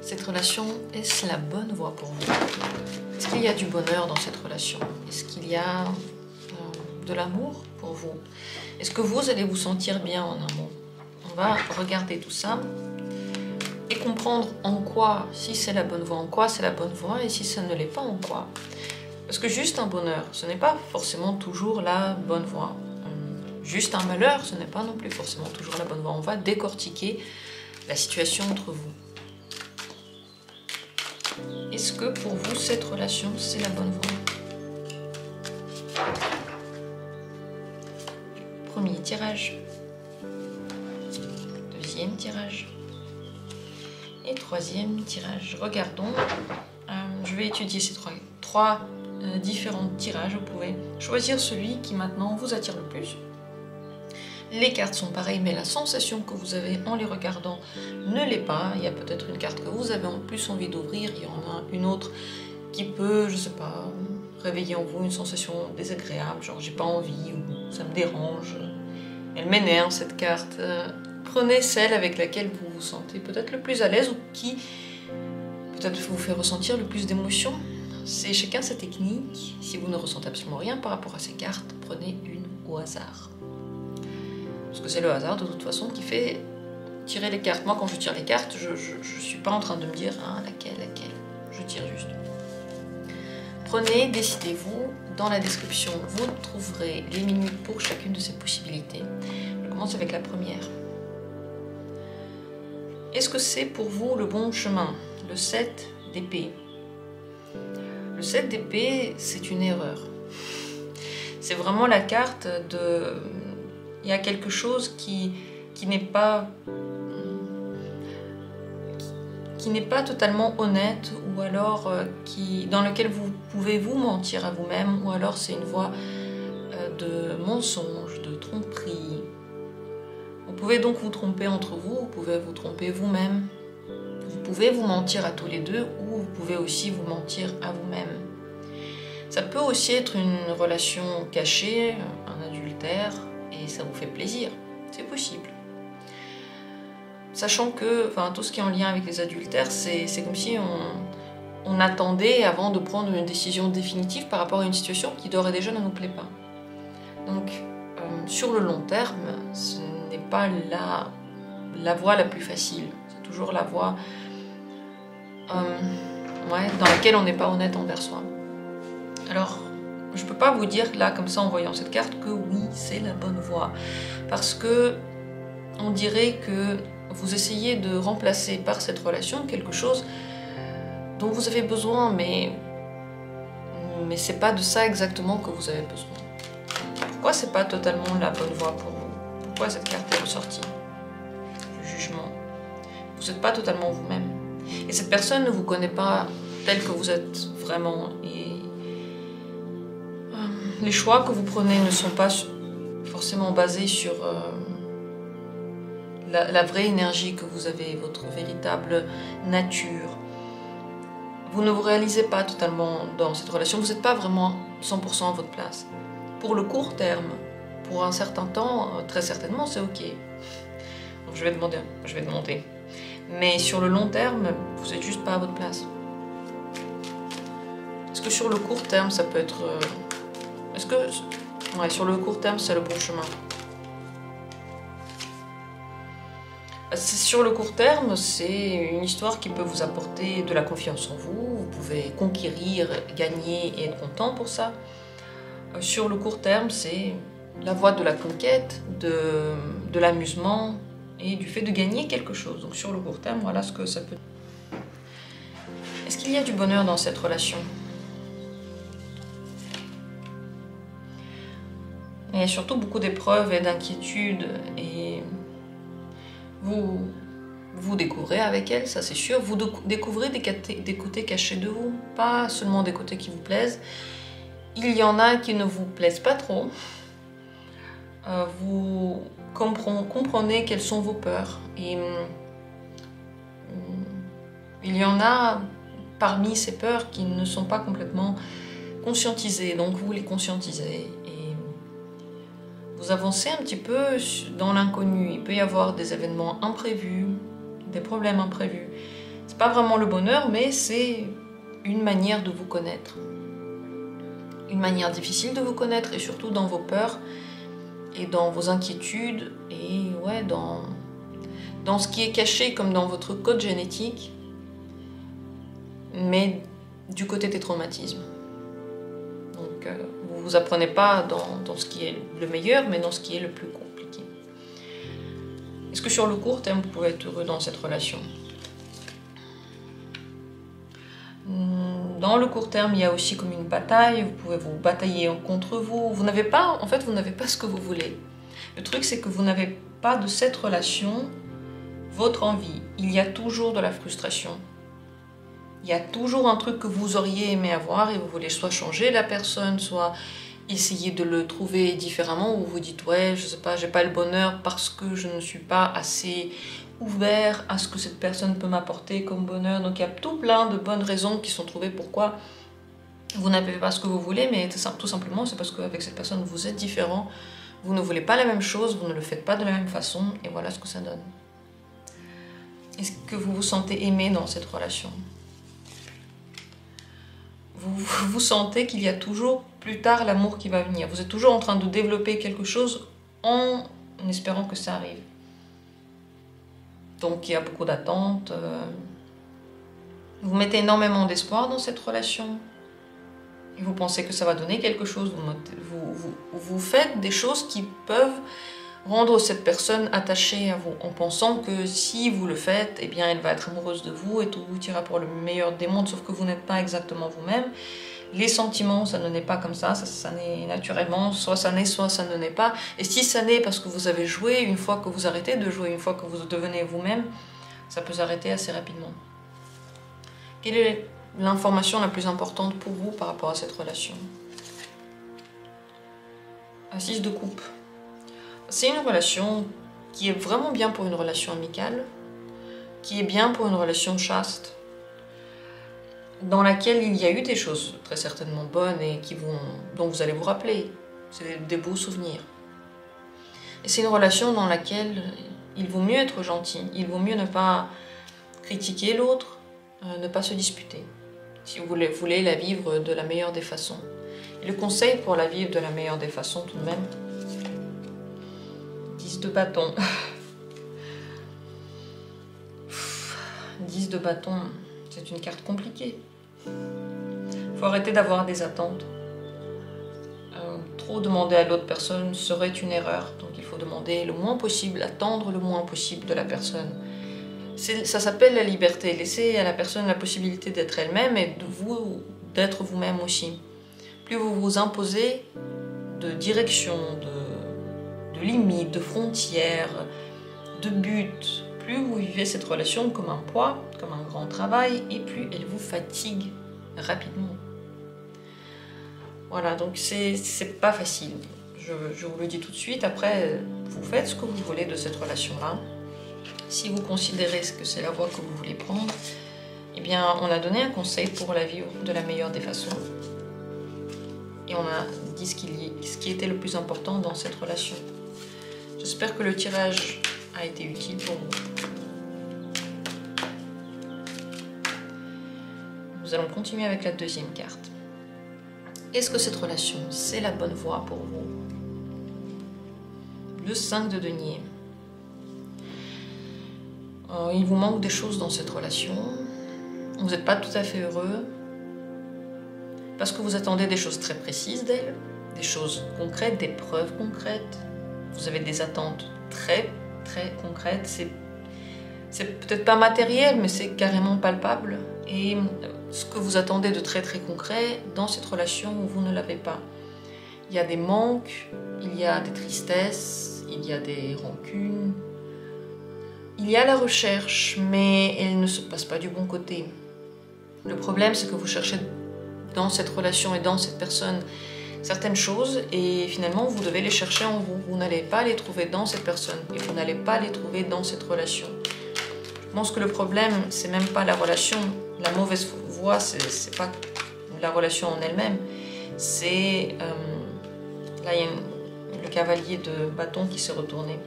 Cette relation, est-ce la bonne voie pour vous? Est-ce qu'il y a du bonheur dans cette relation? Est-ce qu'il y a de l'amour pour vous? Est-ce que vous allez vous sentir bien en amour? On va regarder tout ça et comprendre en quoi, si c'est la bonne voie, en quoi c'est la bonne voie, et si ça ne l'est pas, en quoi. Parce que juste un bonheur, ce n'est pas forcément toujours la bonne voie. Juste un malheur, ce n'est pas non plus forcément toujours la bonne voie. On va décortiquer la situation entre vous. Est-ce que pour vous, cette relation, c'est la bonne voie? Premier tirage. Deuxième tirage. Et troisième tirage. Regardons. Je vais étudier ces trois différents tirages. Vous pouvez choisir celui qui maintenant vous attire le plus. Les cartes sont pareilles, mais la sensation que vous avez en les regardant ne l'est pas. Il y a peut-être une carte que vous avez en plus envie d'ouvrir, il y en a une autre qui peut, je sais pas, réveiller en vous une sensation désagréable, genre j'ai pas envie, ou ça me dérange, elle m'énerve cette carte. Prenez celle avec laquelle vous vous sentez peut-être le plus à l'aise, ou qui peut-être vous fait ressentir le plus d'émotions. C'est chacun sa technique. Si vous ne ressentez absolument rien par rapport à ces cartes, prenez une au hasard. Parce que c'est le hasard de toute façon qui fait tirer les cartes. Moi quand je tire les cartes, je ne suis pas en train de me dire hein, laquelle, je tire juste. Prenez, décidez-vous, dans la description vous trouverez les minutes pour chacune de ces possibilités. Je commence avec la première. Est-ce que c'est pour vous le bon chemin? Le 7 d'épée. Le 7 d'épée, c'est une erreur. C'est vraiment la carte de... Il y a quelque chose qui n'est pas totalement honnête, ou alors dans lequel vous pouvez vous mentir à vous-même, ou alors c'est une voie de mensonge, de tromperie. Vous pouvez donc vous tromper entre vous, vous pouvez vous tromper vous-même, vous pouvez vous mentir à tous les deux, ou vous pouvez aussi vous mentir à vous-même. Ça peut aussi être une relation cachée, un adultère, et ça vous fait plaisir, c'est possible. Sachant que tout ce qui est en lien avec les adultères, c'est comme si on attendait avant de prendre une décision définitive par rapport à une situation qui d'ores et déjà ne nous plaît pas. Donc, sur le long terme, ce n'est pas la voie la plus facile. C'est toujours la voie dans laquelle on n'est pas honnête envers soi. Alors, je ne peux pas vous dire là, comme ça, en voyant cette carte, que oui, c'est la bonne voie. Parce que on dirait que vous essayez de remplacer par cette relation quelque chose dont vous avez besoin, mais c'est pas de ça exactement que vous avez besoin. Pourquoi c'est pas totalement la bonne voie pour vous? Pourquoi cette carte est ressortie? Le jugement. Vous n'êtes pas totalement vous-même. Et cette personne ne vous connaît pas tel que vous êtes vraiment. Et les choix que vous prenez ne sont pas forcément basés sur la vraie énergie que vous avez, votre véritable nature. Vous ne vous réalisez pas totalement dans cette relation, vous n'êtes pas vraiment 100% à votre place. Pour le court terme, pour un certain temps, très certainement, c'est ok. Donc je vais demander. Mais sur le long terme, vous n'êtes juste pas à votre place. Est-ce que sur le court terme, ça peut être... Est-ce que... Ouais, sur le court terme, c'est le bon chemin. Sur le court terme, c'est une histoire qui peut vous apporter de la confiance en vous. Vous pouvez conquérir, gagner et être content pour ça. Sur le court terme, c'est la voie de la conquête, de l'amusement et du fait de gagner quelque chose. Donc sur le court terme, voilà ce que ça peut... Est-ce qu'il y a du bonheur dans cette relation? Il y a surtout beaucoup d'épreuves et d'inquiétudes, et vous découvrez avec elle, ça c'est sûr. Vous découvrez des côtés cachés de vous, pas seulement des côtés qui vous plaisent. Il y en a qui ne vous plaisent pas trop. Vous comprenez quelles sont vos peurs. Et il y en a parmi ces peurs qui ne sont pas complètement conscientisées, donc vous les conscientisez. Vous avancez un petit peu dans l'inconnu. Il peut y avoir des événements imprévus, des problèmes imprévus, C'est pas vraiment le bonheur, mais c'est une manière de vous connaître. Une manière difficile de vous connaître, et surtout dans vos peurs, et dans vos inquiétudes, et ouais, dans ce qui est caché comme dans votre code génétique, mais du côté des traumatismes. Donc vous vous apprenez pas dans ce qui est le meilleur, mais dans ce qui est le plus compliqué. Est-ce que sur le court terme, vous pouvez être heureux dans cette relation? Dans le court terme, il y a aussi comme une bataille, vous pouvez vous batailler contre vous. Vous n'avez pas, en fait, vous n'avez pas ce que vous voulez. Le truc, c'est que vous n'avez pas de cette relation votre envie. Il y a toujours de la frustration. Il y a toujours un truc que vous auriez aimé avoir et vous voulez soit changer la personne, soit essayer de le trouver différemment, ou vous vous dites ouais, je sais pas, j'ai pas le bonheur parce que je ne suis pas assez ouvert à ce que cette personne peut m'apporter comme bonheur. Donc il y a tout plein de bonnes raisons qui sont trouvées pourquoi vous n'avez pas ce que vous voulez, mais tout simplement c'est parce qu'avec cette personne vous êtes différent, vous ne voulez pas la même chose, vous ne le faites pas de la même façon, et voilà ce que ça donne. Est-ce que vous vous sentez aimé dans cette relation? Vous sentez qu'il y a toujours plus tard l'amour qui va venir. Vous êtes toujours en train de développer quelque chose en espérant que ça arrive. Donc il y a beaucoup d'attentes. Vous mettez énormément d'espoir dans cette relation. Et vous pensez que ça va donner quelque chose. Vous faites des choses qui peuvent rendre cette personne attachée à vous, en pensant que si vous le faites, eh bien elle va être amoureuse de vous et tout ira pour le meilleur des mondes, sauf que vous n'êtes pas exactement vous-même. Les sentiments, ça ne naît pas comme ça naît naturellement, soit ça naît, soit ça ne naît pas. Et si ça naît parce que vous avez joué, une fois que vous arrêtez de jouer, une fois que vous devenez vous-même, ça peut s'arrêter assez rapidement. Quelle est l'information la plus importante pour vous par rapport à cette relation? Assise de coupe. C'est une relation qui est vraiment bien pour une relation amicale, qui est bien pour une relation chaste, dans laquelle il y a eu des choses très certainement bonnes et dont vous allez vous rappeler. C'est des beaux souvenirs. Et c'est une relation dans laquelle il vaut mieux être gentil, il vaut mieux ne pas critiquer l'autre, ne pas se disputer, si vous voulez la vivre de la meilleure des façons. Et le conseil pour la vivre de la meilleure des façons tout de même, 10 de bâton. 10 de bâton, c'est une carte compliquée. Il faut arrêter d'avoir des attentes. Trop demander à l'autre personne serait une erreur. Donc il faut demander le moins possible, attendre le moins possible de la personne. Ça s'appelle la liberté. Laisser à la personne la possibilité d'être elle-même et d'être vous-même aussi. Plus vous vous imposez de direction, de limites, de frontières, de buts, plus vous vivez cette relation comme un poids, comme un grand travail, et plus elle vous fatigue rapidement. Voilà, donc c'est pas facile. Je vous le dis tout de suite. Après, vous faites ce que vous voulez de cette relation-là. Si vous considérez que c'est la voie que vous voulez prendre, eh bien, on a donné un conseil pour la vivre de la meilleure des façons. Et on a dit ce qui était le plus important dans cette relation. J'espère que le tirage a été utile pour vous. Nous allons continuer avec la deuxième carte. Est-ce que cette relation, c'est la bonne voie pour vous? Le 5 de denier. Il vous manque des choses dans cette relation. Vous n'êtes pas tout à fait heureux. Parce que vous attendez des choses très précises d'elle, des choses concrètes, des preuves concrètes. Vous avez des attentes très, très concrètes. C'est peut-être pas matériel, mais c'est carrément palpable. Et ce que vous attendez de très, très concret, dans cette relation, vous ne l'avez pas. Il y a des manques, il y a des tristesses, il y a des rancunes. Il y a la recherche, mais elle ne se passe pas du bon côté. Le problème, c'est que vous cherchez dans cette relation et dans cette personne certaines choses et finalement vous devez les chercher en vous. Vous n'allez pas les trouver dans cette personne et vous n'allez pas les trouver dans cette relation. Je pense que le problème, c'est même pas la relation. La mauvaise voie, c'est pas la relation en elle-même. C'est... là, il y a le cavalier de bâton qui s'est retourné.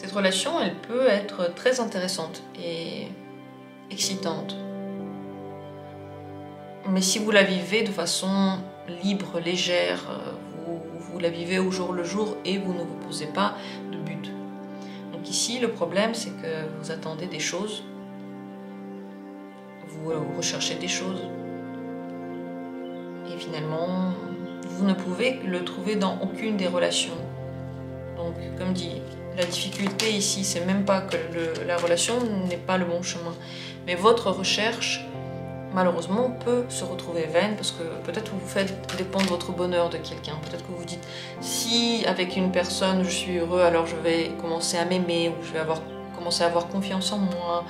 Cette relation, elle peut être très intéressante et excitante. Mais si vous la vivez de façon libre, légère, vous la vivez au jour le jour et vous ne vous posez pas de but. Donc ici, le problème, c'est que vous attendez des choses, vous recherchez des choses, et finalement, vous ne pouvez le trouver dans aucune des relations. Donc, comme dit, la difficulté ici, c'est même pas que la relation n'est pas le bon chemin, mais votre recherche, malheureusement, peut se retrouver vaine parce que peut-être vous faites dépendre votre bonheur de quelqu'un. Peut-être que vous vous dites, si avec une personne je suis heureux, alors je vais commencer à m'aimer, ou je vais commencer à avoir confiance en moi,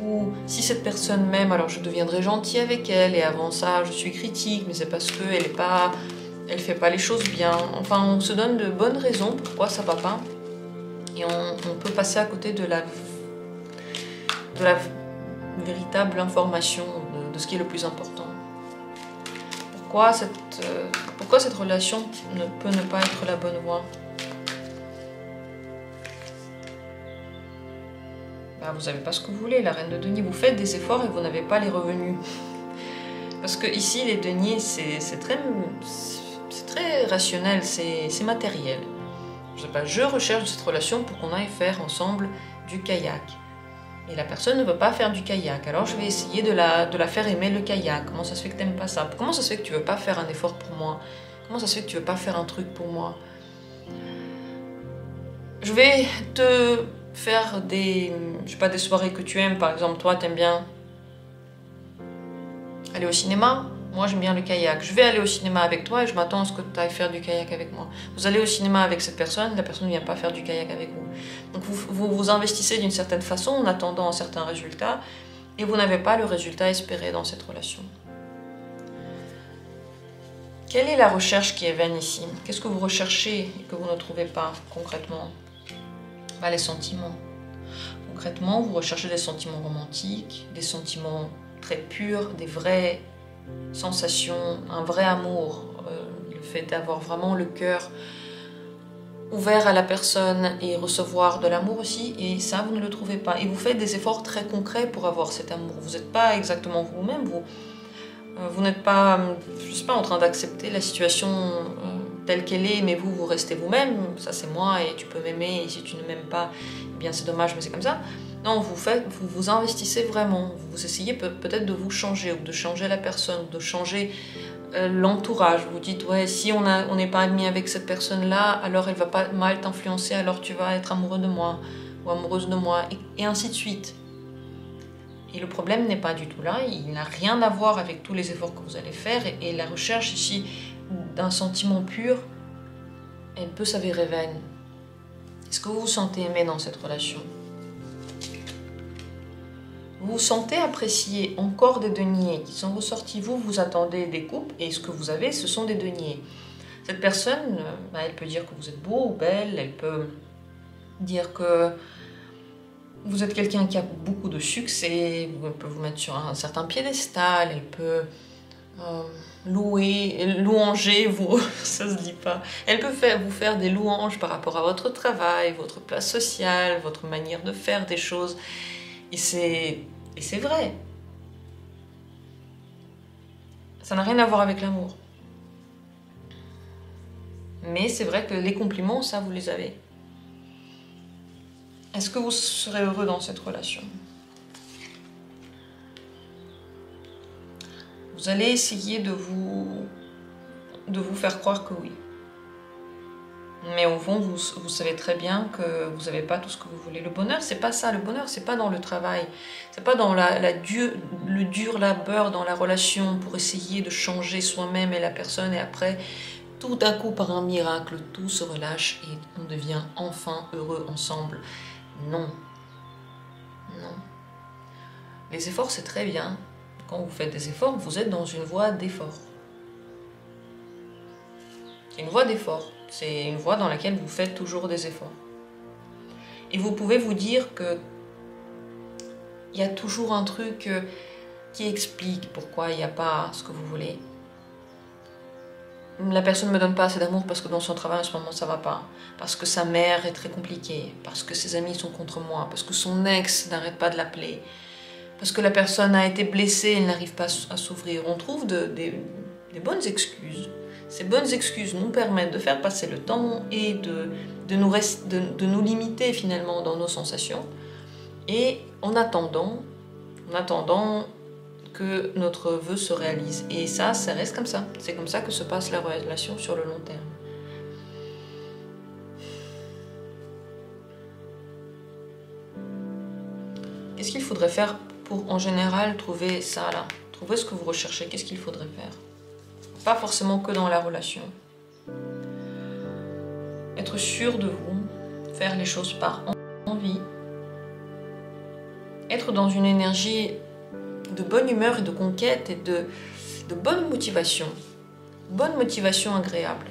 ou si cette personne m'aime, alors je deviendrai gentil avec elle, et avant ça, je suis critique, mais c'est parce qu'elle fait pas les choses bien. Enfin, on se donne de bonnes raisons pourquoi ça va pas, et on peut passer à côté de la véritable information de ce qui est le plus important. Pourquoi cette relation ne peut ne pas être la bonne voie? Vous n'avez pas ce que vous voulez, la reine de denier. Vous faites des efforts et vous n'avez pas les revenus. Parce que ici, les deniers, c'est très rationnel, c'est matériel. Je sais pas, je recherche cette relation pour qu'on aille faire ensemble du kayak. Et la personne ne veut pas faire du kayak, alors je vais essayer de la faire aimer le kayak. Comment ça se fait que tu n'aimes pas ça? Comment ça se fait que tu ne veux pas faire un effort pour moi? Comment ça se fait que tu ne veux pas faire un truc pour moi? Je vais te faire des soirées que tu aimes. Par exemple, toi, tu aimes bien aller au cinéma. Moi, j'aime bien le kayak. Je vais aller au cinéma avec toi et je m'attends à ce que tu ailles faire du kayak avec moi. Vous allez au cinéma avec cette personne, la personne ne vient pas faire du kayak avec vous. Donc, vous investissez d'une certaine façon en attendant un certain résultat et vous n'avez pas le résultat espéré dans cette relation. Quelle est la recherche qui est vaine ici? Qu'est-ce que vous recherchez et que vous ne trouvez pas concrètement? Les sentiments. Concrètement, vous recherchez des sentiments romantiques, des sentiments très purs, des vraies sensations, un vrai amour, le fait d'avoir vraiment le cœur ouvert à la personne et recevoir de l'amour aussi, et ça vous ne le trouvez pas. Et vous faites des efforts très concrets pour avoir cet amour. Vous n'êtes pas exactement vous-même, vous n'êtes pas, je sais pas, en train d'accepter la situation telle qu'elle est, mais vous restez vous-même, ça c'est moi et tu peux m'aimer, et si tu ne m'aimes pas, eh bien c'est dommage, mais c'est comme ça. Non, vous investissez vraiment, vous essayez peut-être de vous changer, ou de changer la personne, de changer l'entourage. Vous dites, ouais, si on n'est pas ami avec cette personne-là, alors elle va pas mal t'influencer, alors tu vas être amoureux de moi, ou amoureuse de moi, et ainsi de suite. Et le problème n'est pas du tout là, il n'a rien à voir avec tous les efforts que vous allez faire, et la recherche ici d'un sentiment pur, elle peut s'avérer vaine. Est-ce que vous vous sentez aimé dans cette relation? Vous vous sentez apprécié? Encore des deniers qui sont ressortis. Vous attendez des coupes et ce que vous avez, ce sont des deniers. Cette personne, elle peut dire que vous êtes beau ou belle, elle peut dire que vous êtes quelqu'un qui a beaucoup de succès, elle peut vous mettre sur un certain piédestal, elle peut louanger, ça se dit pas. Elle peut vous faire des louanges par rapport à votre travail, votre place sociale, votre manière de faire des choses. Et c'est vrai. Ça n'a rien à voir avec l'amour. Mais c'est vrai que les compliments, ça, vous les avez. Est-ce que vous serez heureux dans cette relation? Vous allez essayer de vous faire croire que oui. Mais au fond, vous savez très bien que vous n'avez pas tout ce que vous voulez. Le bonheur, c'est pas ça. Le bonheur, c'est pas dans le travail. C'est pas dans le dur labeur dans la relation pour essayer de changer soi-même et la personne. Et après, tout d'un coup, par un miracle, tout se relâche et on devient enfin heureux ensemble. Non. Non. Les efforts, c'est très bien. Quand vous faites des efforts, vous êtes dans une voie d'effort. Une voie d'effort. C'est une voie dans laquelle vous faites toujours des efforts. Et vous pouvez vous dire que il y a toujours un truc qui explique pourquoi il n'y a pas ce que vous voulez. la personne ne me donne pas assez d'amour parce que dans son travail en ce moment ça va pas, parce que sa mère est très compliquée, parce que ses amis sont contre moi, parce que son ex n'arrête pas de l'appeler, parce que la personne a été blessée, elle n'arrive pas à s'ouvrir. On trouve des bonnes excuses. Ces bonnes excuses nous permettent de faire passer le temps et de nous limiter finalement dans nos sensations. Et en attendant que notre vœu se réalise. Et ça reste comme ça. C'est comme ça que se passe la relation sur le long terme. Qu'est-ce qu'il faudrait faire pour, en général, trouver ça là? Trouver ce que vous recherchez, qu'est-ce qu'il faudrait faire? Pas forcément que dans la relation. Être sûr de vous, faire les choses par envie, être dans une énergie de bonne humeur et de conquête et de bonne motivation agréable.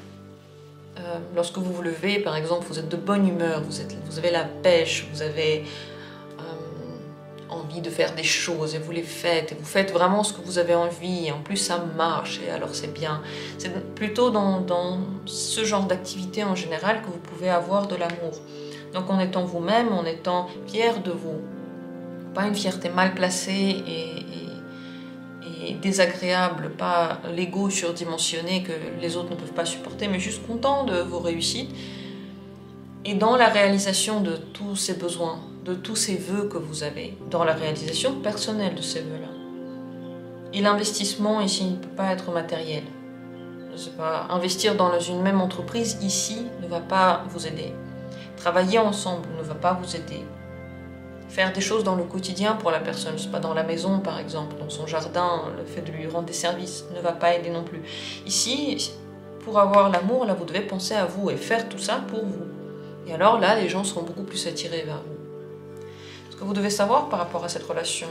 Lorsque vous vous levez, par exemple, vous êtes de bonne humeur, vous avez la pêche, vous avez envie de faire des choses et vous les faites, et vous faites vraiment ce que vous avez envie, et en plus ça marche, et alors c'est bien. C'est plutôt dans ce genre d'activité en général que vous pouvez avoir de l'amour. Donc en étant vous-même, en étant fier de vous. Pas une fierté mal placée et désagréable, pas l'ego surdimensionné que les autres ne peuvent pas supporter, mais juste content de vos réussites et dans la réalisation de tous ces besoins, de tous ces vœux que vous avez, dans la réalisation personnelle de ces vœux-là. Et l'investissement ici ne peut pas être matériel. Je sais pas, investir dans une même entreprise ici ne va pas vous aider. Travailler ensemble ne va pas vous aider. Faire des choses dans le quotidien pour la personne, je sais pas, dans la maison par exemple, dans son jardin, le fait de lui rendre des services ne va pas aider non plus. Ici, pour avoir l'amour, là vous devez penser à vous et faire tout ça pour vous. Et alors là, les gens seront beaucoup plus attirés vers vous. Ce que vous devez savoir par rapport à cette relation,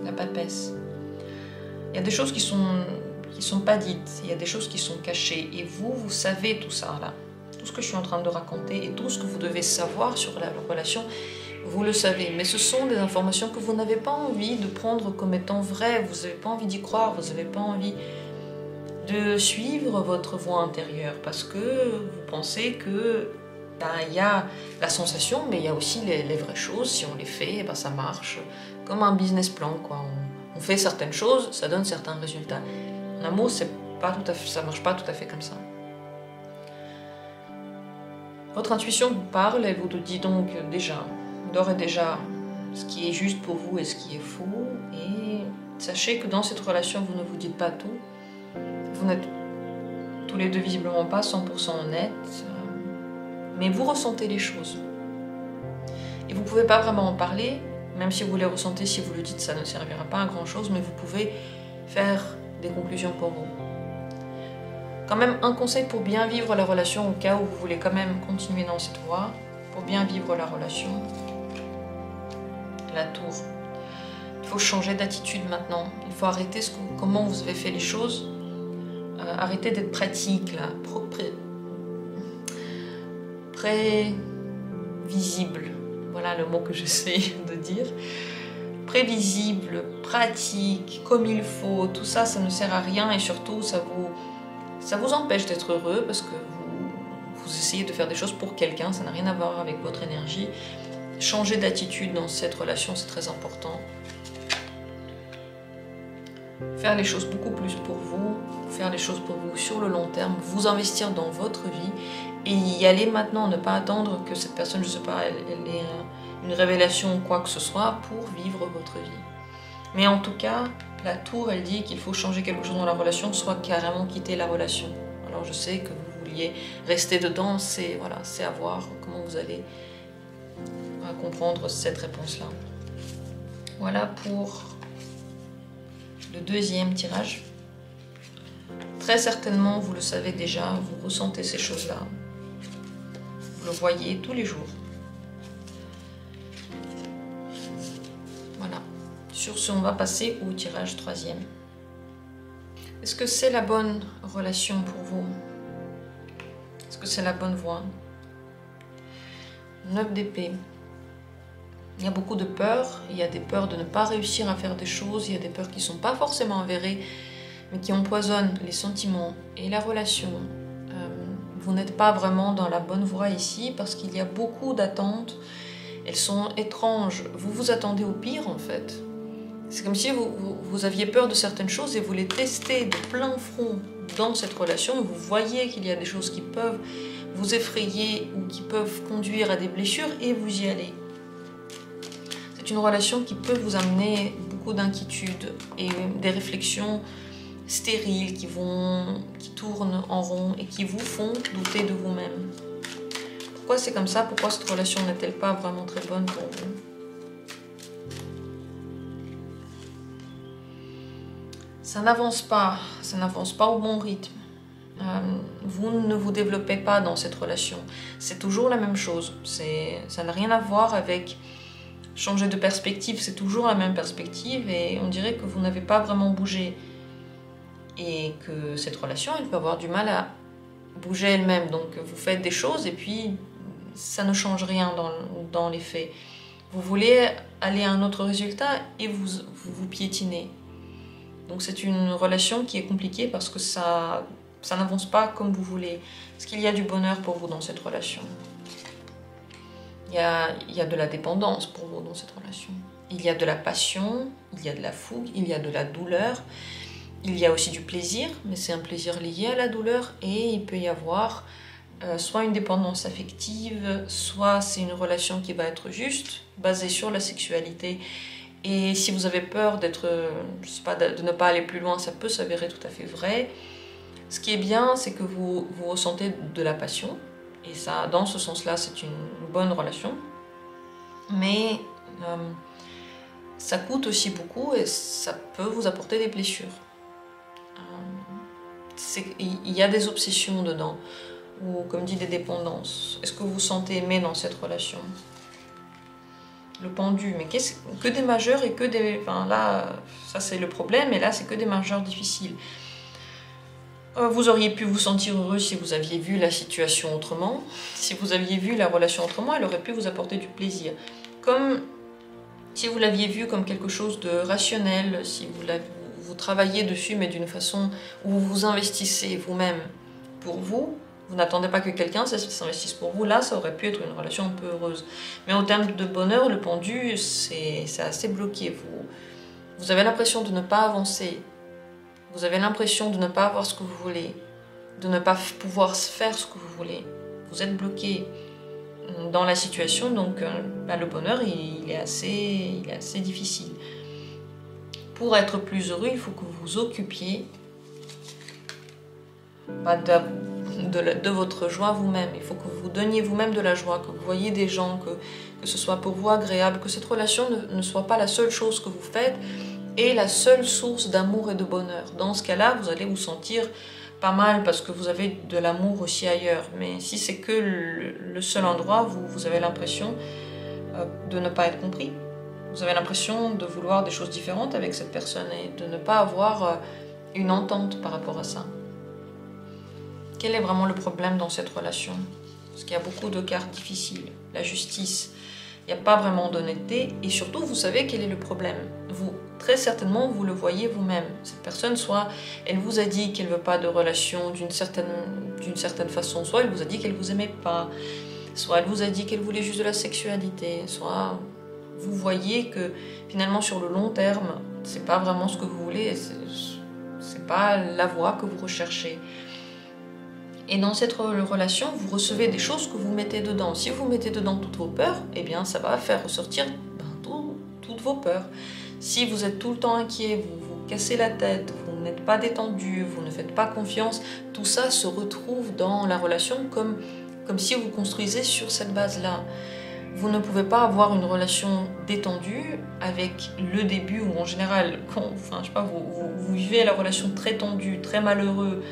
la papesse, il y a des choses qui sont pas dites, il y a des choses qui sont cachées, et vous savez tout ça là. Tout ce que je suis en train de raconter et tout ce que vous devez savoir sur la relation, vous le savez. Mais ce sont des informations que vous n'avez pas envie de prendre comme étant vraies. Vous n'avez pas envie d'y croire, vous n'avez pas envie de suivre votre voix intérieure parce que vous pensez que il y a la sensation, mais il y a aussi les vraies choses. Si on les fait, ça marche. Comme un business plan, quoi. On fait certaines choses, ça donne certains résultats. En amour, ça marche pas tout à fait comme ça. Votre intuition vous parle, elle vous dit donc déjà, d'ores et déjà, ce qui est juste pour vous et ce qui est faux. Et sachez que dans cette relation, vous ne vous dites pas tout. Vous n'êtes tous les deux visiblement pas 100% honnêtes, mais vous ressentez les choses. Et vous ne pouvez pas vraiment en parler, même si vous les ressentez, si vous le dites, ça ne servira pas à grand chose, mais vous pouvez faire des conclusions pour vous. Quand même, un conseil pour bien vivre la relation, au cas où vous voulez quand même continuer dans cette voie, pour bien vivre la relation, la tour. Il faut changer d'attitude maintenant. Il faut arrêter comment vous avez fait les choses. Arrêtez d'être pratique, là. Prévisible. Voilà le mot que j'essaie de dire. Prévisible, pratique, comme il faut. Tout ça, ça ne sert à rien et surtout, ça vous empêche d'être heureux parce que vous essayez de faire des choses pour quelqu'un, ça n'a rien à voir avec votre énergie. Changer d'attitude dans cette relation, c'est très important. Faire les choses beaucoup plus pour vous, faire les choses pour vous sur le long terme, vous investir dans votre vie et y aller maintenant, ne pas attendre que cette personne, je sais pas, elle ait une révélation ou quoi que ce soit pour vivre votre vie. Mais en tout cas, la tour, elle dit qu'il faut changer quelque chose dans la relation, soit carrément quitter la relation. Alors je sais que vous vouliez rester dedans, c'est à voir comment vous allez comprendre cette réponse-là. Voilà pour le deuxième tirage. Très certainement, vous le savez déjà, vous ressentez ces choses-là. Vous le voyez tous les jours. Voilà. Sur ce, on va passer au tirage troisième. Est-ce que c'est la bonne relation pour vous? Est-ce que c'est la bonne voie? 9 d'épée. Il y a beaucoup de peurs. Il y a des peurs de ne pas réussir à faire des choses. Il y a des peurs qui ne sont pas forcément avérées, mais qui empoisonnent les sentiments et la relation, vous n'êtes pas vraiment dans la bonne voie ici parce qu'il y a beaucoup d'attentes. Elles sont étranges. Vous vous attendez au pire en fait. C'est comme si vous aviez peur de certaines choses et vous les testez de plein front dans cette relation. Vous voyez qu'il y a des choses qui peuvent vous effrayer ou qui peuvent conduire à des blessures et vous y allez. C'est une relation qui peut vous amener beaucoup d'inquiétudes et des réflexions stériles qui tournent en rond et qui vous font douter de vous-même. Pourquoi c'est comme ça? Pourquoi cette relation n'est-elle pas vraiment très bonne pour vous? Ça n'avance pas au bon rythme. Vous ne vous développez pas dans cette relation. C'est toujours la même chose. Ça n'a rien à voir avec changer de perspective, c'est toujours la même perspective et on dirait que vous n'avez pas vraiment bougé. Et que cette relation, elle peut avoir du mal à bouger elle-même. Donc vous faites des choses et puis ça ne change rien dans les faits. Vous voulez aller à un autre résultat et vous piétinez. Donc c'est une relation qui est compliquée parce que ça n'avance pas comme vous voulez. Est-ce qu'il y a du bonheur pour vous dans cette relation? Il y a de la dépendance pour vous dans cette relation. Il y a de la passion, il y a de la fougue, il y a de la douleur. Il y a aussi du plaisir, mais c'est un plaisir lié à la douleur et il peut y avoir soit une dépendance affective, soit c'est une relation qui va être juste, basée sur la sexualité. Et si vous avez peur de ne pas aller plus loin, ça peut s'avérer tout à fait vrai. Ce qui est bien, c'est que vous ressentez de la passion. Et ça, dans ce sens-là, c'est une bonne relation. Mais ça coûte aussi beaucoup et ça peut vous apporter des blessures. Il y a des obsessions dedans, ou comme dit des dépendances. Est-ce que vous vous sentez aimé dans cette relation? Le pendu, mais que des majeurs et que des... Enfin là, ça c'est le problème, et là c'est que des majeurs difficiles. Vous auriez pu vous sentir heureux si vous aviez vu la situation autrement. Si vous aviez vu la relation autrement, elle aurait pu vous apporter du plaisir. Comme si vous l'aviez vu comme quelque chose de rationnel, si vous travaillez dessus, mais d'une façon où vous vous investissez vous-même pour vous, vous n'attendez pas que quelqu'un s'investisse pour vous, là ça aurait pu être une relation un peu heureuse. Mais en termes de bonheur, le pendu, c'est assez bloqué. Vous avez l'impression de ne pas avancer, vous avez l'impression de ne pas avoir ce que vous voulez, de ne pas pouvoir faire ce que vous voulez. Vous êtes bloqué dans la situation, donc le bonheur il est assez difficile. Pour être plus heureux, il faut que vous vous occupiez de votre joie vous-même. Il faut que vous donniez vous-même de la joie, que vous voyez des gens, que ce soit pour vous agréable, que cette relation ne soit pas la seule chose que vous faites et la seule source d'amour et de bonheur. Dans ce cas-là, vous allez vous sentir pas mal parce que vous avez de l'amour aussi ailleurs. Mais si c'est que le seul endroit, vous avez l'impression de ne pas être compris. Vous avez l'impression de vouloir des choses différentes avec cette personne et de ne pas avoir une entente par rapport à ça. Quel est vraiment le problème dans cette relation? Parce qu'il y a beaucoup de cartes difficiles. La justice, il n'y a pas vraiment d'honnêteté et surtout vous savez quel est le problème. Très certainement vous le voyez vous-même. Cette personne, soit elle vous a dit qu'elle ne veut pas de relation d'une certaine façon, soit elle vous a dit qu'elle ne vous aimait pas, soit elle vous a dit qu'elle voulait juste de la sexualité, soit vous voyez que finalement sur le long terme, c'est pas vraiment ce que vous voulez, c'est pas la voie que vous recherchez. Et dans cette relation, vous recevez des choses que vous mettez dedans. Si vous mettez dedans toutes vos peurs, eh bien ça va faire ressortir toutes vos peurs. Si vous êtes tout le temps inquiet, vous vous cassez la tête, vous n'êtes pas détendu, vous ne faites pas confiance, tout ça se retrouve dans la relation comme si vous construisez sur cette base-là. Vous ne pouvez pas avoir une relation détendue avec le début où en général, vous vivez la relation très tendue, très malheureux,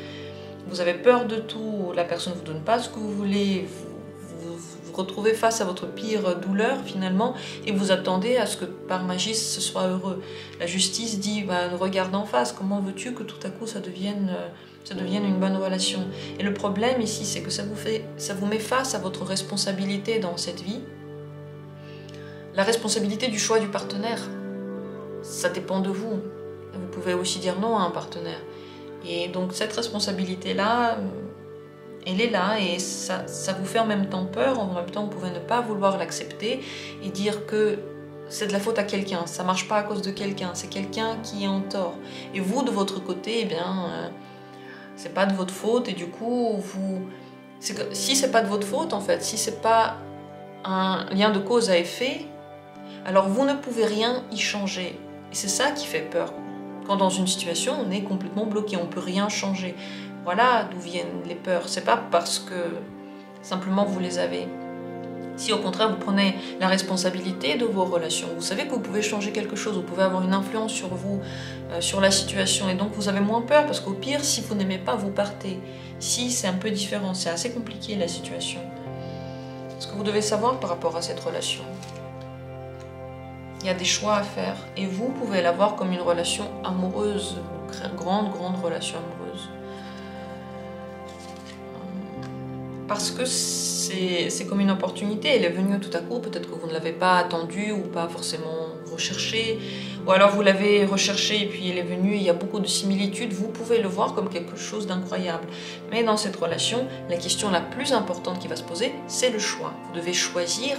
vous avez peur de tout, la personne ne vous donne pas ce que vous voulez, vous retrouvez face à votre pire douleur finalement et vous attendez à ce que par magie ce soit heureux. La justice dit regarde en face, comment veux-tu que tout à coup ça devienne une bonne relation? Et le problème ici c'est que ça vous met face à votre responsabilité dans cette vie. La responsabilité du choix du partenaire, ça dépend de vous. Vous pouvez aussi dire non à un partenaire. Et donc cette responsabilité-là, elle est là et ça vous fait en même temps peur, en même temps vous pouvez ne pas vouloir l'accepter et dire que c'est de la faute à quelqu'un, ça marche pas à cause de quelqu'un, c'est quelqu'un qui est en tort. Et vous, de votre côté, eh bien, c'est pas de votre faute et du coup, si c'est pas de votre faute en fait, si c'est pas un lien de cause à effet, alors vous ne pouvez rien y changer. Et c'est ça qui fait peur. Quand dans une situation, on est complètement bloqué, on peut rien changer. Voilà d'où viennent les peurs. C'est pas parce que simplement vous les avez. Si au contraire vous prenez la responsabilité de vos relations, vous savez que vous pouvez changer quelque chose, vous pouvez avoir une influence sur vous, sur la situation, et donc vous avez moins peur parce qu'au pire, si vous n'aimez pas, vous partez. Si c'est un peu différent, c'est assez compliqué la situation. Ce que vous devez savoir par rapport à cette relation, il y a des choix à faire et vous pouvez la voir comme une relation amoureuse, une grande relation amoureuse. Parce que c'est comme une opportunité, elle est venue tout à coup, peut-être que vous ne l'avez pas attendue ou pas forcément recherchée, ou alors vous l'avez recherchée et puis elle est venue, il y a beaucoup de similitudes, vous pouvez le voir comme quelque chose d'incroyable. Mais dans cette relation, la question la plus importante qui va se poser, c'est le choix. Vous devez choisir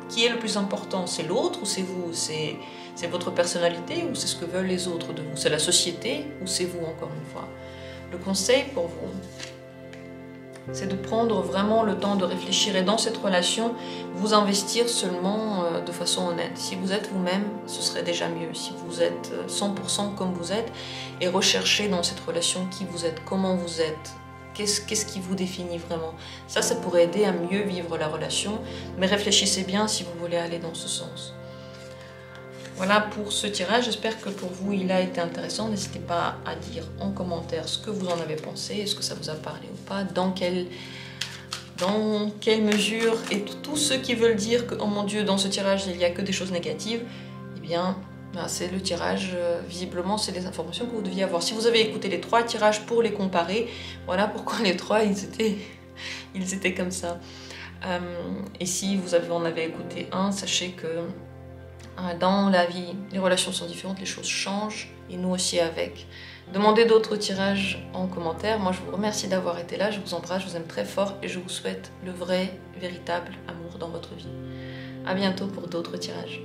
qui est le plus important, c'est l'autre ou c'est vous, c'est votre personnalité ou c'est ce que veulent les autres de vous, c'est la société ou c'est vous encore une fois. Le conseil pour vous, c'est de prendre vraiment le temps de réfléchir et dans cette relation, vous investir seulement de façon honnête. Si vous êtes vous-même, ce serait déjà mieux. Si vous êtes 100% comme vous êtes et recherchez dans cette relation qui vous êtes, comment vous êtes, qu'est-ce qui vous définit vraiment. Ça pourrait aider à mieux vivre la relation, mais réfléchissez bien si vous voulez aller dans ce sens. Voilà pour ce tirage, j'espère que pour vous il a été intéressant. N'hésitez pas à dire en commentaire ce que vous en avez pensé, est-ce que ça vous a parlé ou pas, dans quelle mesure, et tous ceux qui veulent dire que, oh mon Dieu, dans ce tirage il n'y a que des choses négatives, eh bien c'est le tirage, visiblement c'est les informations que vous deviez avoir. Si vous avez écouté les 3 tirages pour les comparer, voilà pourquoi les 3 ils étaient comme ça. Et si vous en avez écouté un, sachez que dans la vie, les relations sont différentes, les choses changent, et nous aussi avec. Demandez d'autres tirages en commentaire. Moi, je vous remercie d'avoir été là, je vous embrasse, je vous aime très fort, et je vous souhaite le vrai, véritable amour dans votre vie. À bientôt pour d'autres tirages.